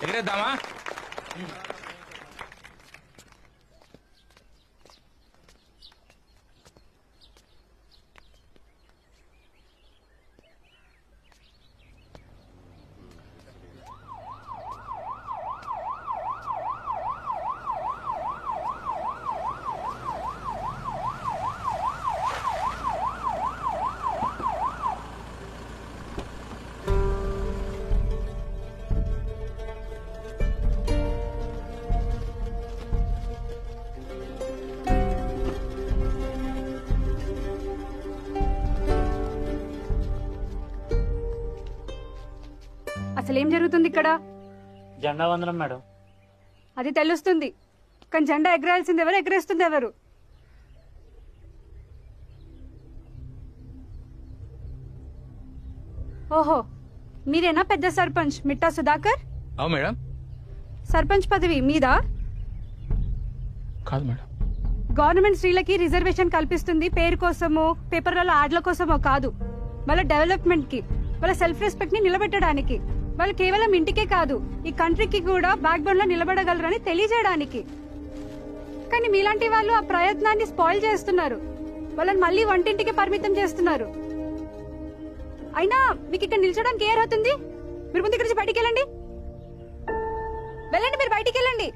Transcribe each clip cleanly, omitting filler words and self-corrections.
ఎగిరేద్దామా? అసలేం జరుగుతుంది ఇక్కడ? జెండా వందనం మేడం. అది తెలుస్తుంది, కానీ జెండా ఎగరాల్సింది ఎవరు, ఎగరేస్తుంది ఎవరు? ఓహో, మీరేనా పెద్ద సర్పంచ్ మిట్టా సుధాకర్? అవు మేడం. సర్పంచ్ పదవి మీదా? కాదు మేడం. గవర్నమెంట్ స్త్రీలకి రిజర్వేషన్ కల్పిస్తుంది పేరు కోసమో పేపర్లలో యాడ్ల కోసమో కాదు, వాళ్ళ డెవలప్మెంట్ కి, వాళ్ళ సెల్ఫ్ రెస్పెక్ట్ ని నిలబెట్టడానికి. వాళ్ళు కేవలం ఇంటికే కాదు, ఈ కంట్రీకి కూడా బ్యాక్ బోన్ లో నిలబడగలరని తెలియజేయడానికి. కానీ మీలాంటి వాళ్ళు ఆ ప్రయత్నాన్ని స్పాయిల్ చేస్తున్నారు, వాళ్ళని మళ్ళీ వంటింటికి పరిమితం చేస్తున్నారు. అయినా మీకు ఇక్కడ నిల్చోడానికి ఏ అవుతుంది? మీరు ముందు ఇక్కడి నుంచి బయటికి వెళ్ళండి, వెళ్ళండి, మీరు బయటికి వెళ్ళండి,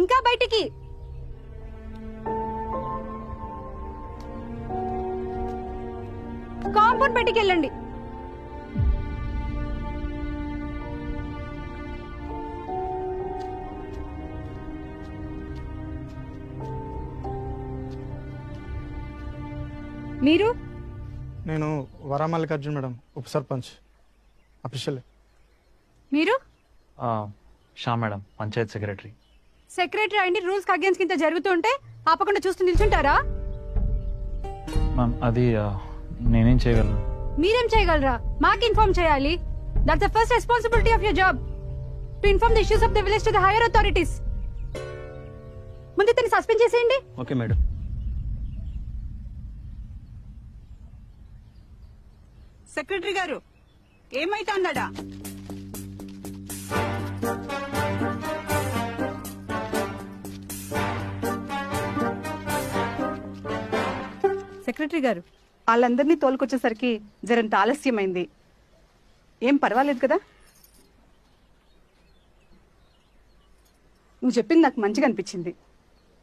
ఇంకా బయటికి. కాంపౌండ్ బయటికి వెళ్ళండి. మీరు? నేను వరామల్లికార్జున్ మేడం, ఉప సర్పంచ్ అఫీషియల్. మీరు? Shah madam, Panchayat secretary. Secretary అయింది రూల్స్ అగేన్స్ కింద జరుగుతుంటే ఆపకుండా చూస్తూ నిల్చుంటారా? మ్యామ్, అది నేనేం చేయగలను? మీరేం చేయగలరా? మాకు ఇన్ఫార్మ్ చేయాలి. That's the first responsibility of your job, to inform the issues of the village to the higher authorities. ముందు ఇతన్ని సస్పెండ్ చేసేయండి. Okay madam. సెక్రటరీ గారు, ఏమైతుందడా? సెక్రటరీ గారు, వాళ్ళందరినీ తోలుకొచ్చేసరికి జరంత ఆలస్యమైంది. ఏం పర్వాలేదు కదా? నువ్వు చెప్పింది నాకు మంచిగా అనిపించింది.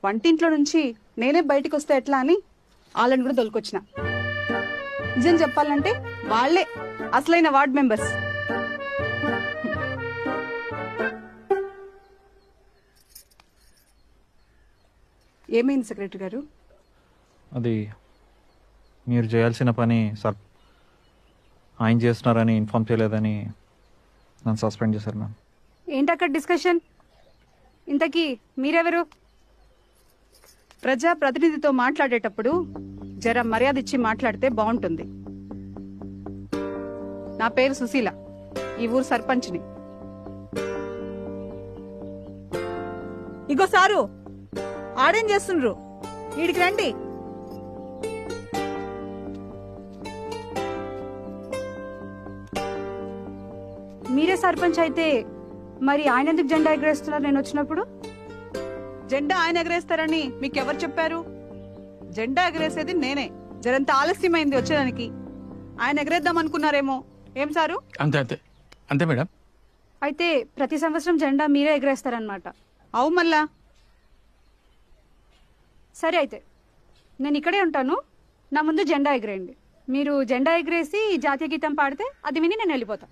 వంటింట్లో నుంచి నేనే బయటికి వస్తే ఎట్లా అని వాళ్ళని కూడా తోలుకొచ్చిన. నిజం చెప్పాలంటే వాళ్లే అసలైన వార్డ్ మెంబర్స్. ఏమైంది సెక్రటరీ గారు? అది మీరు చేయాల్సిన పని సార్ ఆయన చేస్తున్నారని ఇన్ఫార్మ్ చేయలేదని నన్ను సస్పెండ్ చేశారు మ్యామ్. ఏంటి అక్కడ డిస్కషన్? ఇంతకీ మీరెవరు? ప్రజా ప్రతినిధితో మాట్లాడేటప్పుడు జర మర్యాద ఇచ్చి మాట్లాడితే బాగుంటుంది. నా పేరు సుశీల, ఈ ఊరు సర్పంచ్ని. ఇగో సారు, ఆడేం చేస్తుండ్రు? వీడికి రండి. మీరే సర్పంచ్ అయితే మరి ఆయన ఎందుకు జెండా ఎగరేస్తున్నారు నేను వచ్చినప్పుడు? జెండా ఆయన ఎగరేస్తారని మీకెవరు చెప్పారు? జెండా ఎగరేసేది నేనే. జరంత ఆలస్యమైంది వచ్చేదానికి. ఆయన ఎగరేద్దాం అనుకున్నారేమో. ఏం సారు? అంతే అంతే అంతే మేడం. అయితే ప్రతి సంవత్సరం జెండా మీరే ఎగరేస్తారనమాట? అవు మళ్ళా. సరే, అయితే నేను ఇక్కడే ఉంటాను, నా ముందు జెండా ఎగరేయండి. మీరు జెండా ఎగరేసి జాతీయ గీతం పాడితే అది విని నేను వెళ్ళిపోతా.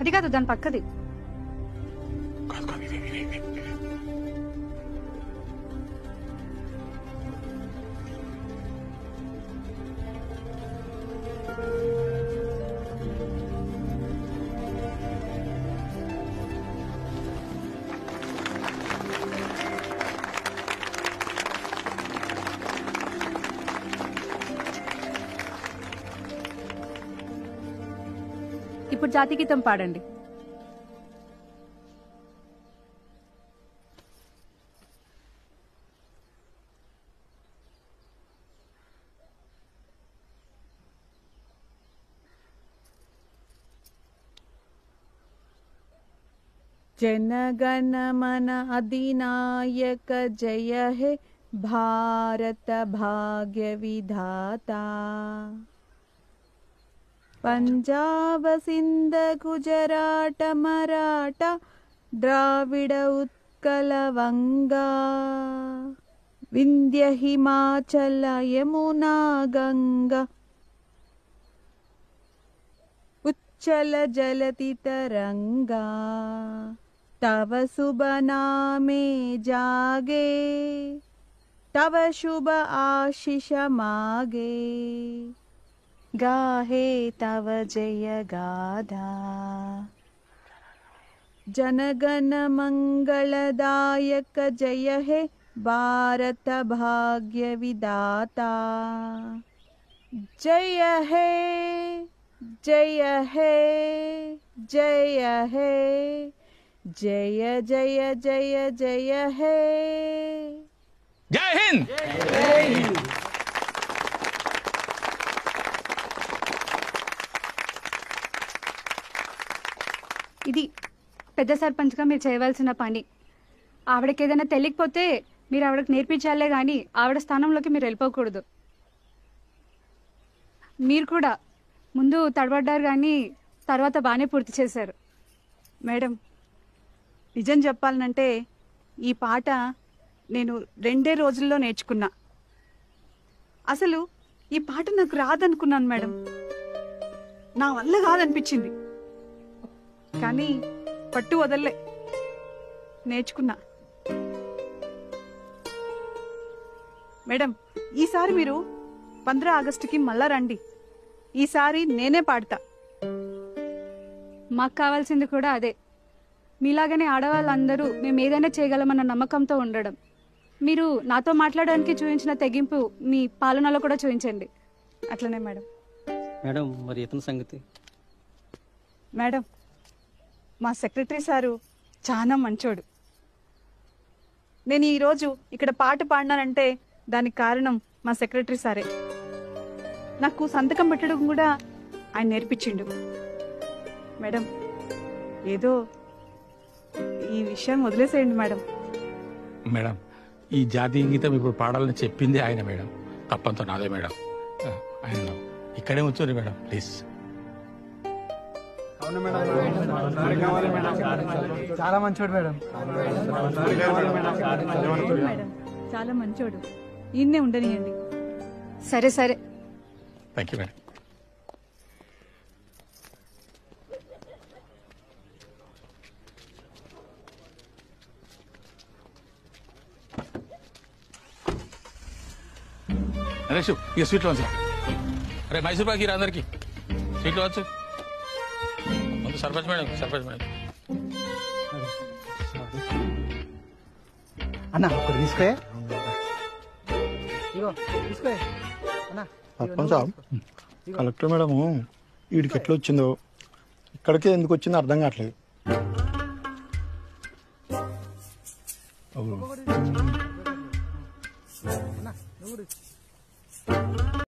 అది కాదు, దాని పక్కది. ఇప్పుడు జాతి గీతం పాడండి. जनगण मन अधिनायक जय हे भारत भाग्य विधाता. पंजाब सिंध गुजरात मराठा द्राविड उत्कल वंगा. विंध्य हिमाचल यमुना गंगा. उच्चल जलति तरंगा. तव शुभ नामे जागे. तव शुभ आशीष मागे. गाहे तव जय गाधा. जनगण मंगलदायक जय हे भारत भाग्य विधाता. जय हे जय हे जय हे जय जय जय जय हे. జై హింద్. ఇది పెద్ద సర్పంచ్గా మీరు చేయవలసిన పని. ఆవిడకి ఏదైనా తెలియకపోతే మీరు ఆవిడకి నేర్పించాలే కానీ ఆవిడ స్థానంలోకి మీరు వెళ్ళిపోకూడదు. మీరు కూడా ముందు తడబడ్డారు కానీ తర్వాత బాగానే పూర్తి చేశారు. మేడం, నిజం చెప్పాలనంటే ఈ పాట నేను 2 రోజుల్లో నేర్చుకున్నా. అసలు ఈ పాట నాకు రాదనుకున్నాను మేడం, నా వల్ల కాదనిపించింది. కానీ పట్టు వదల్లే, నేర్చుకున్నా. మేడం, ఈసారి మీరు 15 ఆగస్టుకి మళ్ళా రండి. ఈసారి నేనే పాడతా. మాకు కావాల్సింది కూడా అదే. మీలాగనే ఆడవాళ్ళందరూ మేము ఏదైనా చేయగలమన్న నమ్మకంతో ఉండడం. మీరు నాతో మాట్లాడడానికి చూపించిన తెగింపు మీ పాలనలో కూడా చూపించండి. అట్లనే మేడం. మేడం, మరి ఇతని సంగతి? మేడం, మా సెక్రటరీ సారు చాలా మంచోడు. నేను ఈరోజు ఇక్కడ పాట పాడినానంటే దానికి కారణం మా సెక్రటరీ సారే. నాకు సంతకం పెట్టడం కూడా ఆయన నేర్పించిండు. మేడం, ఏదో ఈ విషయం వదిలేసేయండి మేడం. మేడం, ఈ జాతీయ గీతం ఇప్పుడు పాడాలని చెప్పింది ఆయన మేడం. తప్పంతో నాదే మేడం. ఆయన ఇక్కడే ఉంచండి మేడం ప్లీజ్. చాలా మంచోడు మేడం. మేడం చాలా మంచోడు, ఈయన్నే ఉండనియండి. సరే సరే. Thank you madam. నరేష్, ఇక స్వీట్లో వంచు. అరే మైసూర్ పాకి రా అందరికి. స్వీట్లో వచ్చు. ముందు సర్పంచ్ మేడం. అన్న ఒకటి తీసుకో. సర్పంచ్ కలెక్టర్ మేడము వీడికి ఎట్లా వచ్చిందో ఇక్కడికే ఎందుకు వచ్చిందో అర్థం కావట్లేదు.